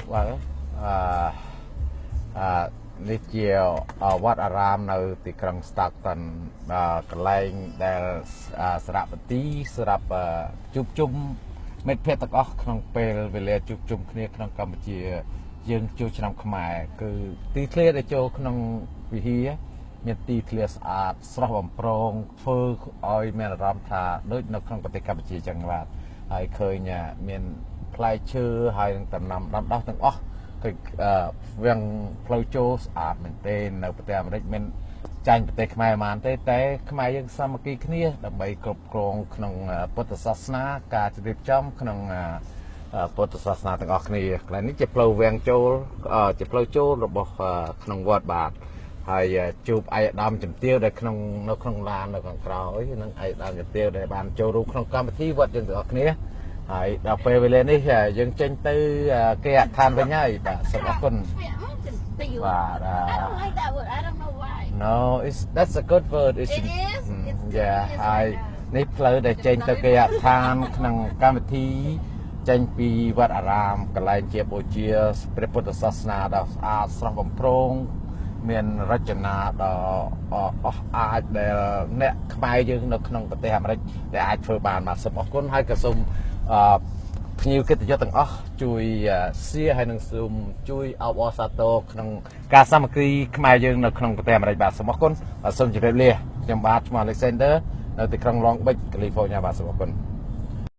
vâng đi chiều vắt aram nơi thì cần start tận cái lane để srap tí srap chụp chung mấy phép tắc óc trong pel về lệ chụp chung kia trong Campuchia dương cho năm khmer cứ tí clear để cho trong vì hi miền tí clear srap bầm prong phơi oi miền ram thà đối nó trongประเทศ Campuchia chẳng là hay khơi nhà miền play chưa hay tầm năm năm đó từng óc thì việc flow show mình tên ởประเทศอเมริกาចាញ់ប្រទេសខ្មែរបានតែខ្មែរយើងសាមគ្គីគ្នាដើម្បីគ្រប់គ្រងក្នុងពុទ្ធសាសនាការជម្រាបចំក្នុងពុទ្ធសាសនាទាំងអស់គ្នាកន្លែងនេះជាផ្លូវវាំងចូលជាផ្លូវចូលរបស់ក្នុងវត្តបាទហើយជួបឯកឧត្តមជំទាវដែលក្នុងនៅក្នុងឡាននៅខាងក្រោយនិងឯកឧត្តមជំទាវដែលបានចូលរួមក្នុងកម្មវិធីវត្តយើងទាំងអស់គ្នាហើយដល់ពេលវេលានេះយើងចេញទៅគេអដ្ឋានវិញហើយបាទសូមអរគុណបាទ No, that's a good word. It is. Yeah, ហើយនេះផ្លូវដែលចេញទៅគេអដ្ឋានក្នុងកម្មវិធីចេញពីវត្តអារាមកន្លែងជាបូជាព្រះពុទ្ធសាសនាដ៏ស្អាតស្រស់បំព្រងមានរចនាដ៏អស្ចារ្យដែលអ្នកខ្មែរយើងនៅក្នុងប្រទេសអាមេរិកដែលអាចធ្វើបានបាទសូមអរគុណហើយក៏សូមភ្ញៀវកិត្តិយសទាំងអស់ជួយshareហើយនឹងសូមជួយអបអរសាទរក្នុងការសាមគ្គីខ្មែរយើងនៅក្នុងប្រទេសអាមេរិកបាទសូមអរគុណបាទសូមជម្រាបលាខ្ញុំបាទឈ្មោះ Alexander នៅទីក្រុង Long Beach California បាទសូមអរគុណ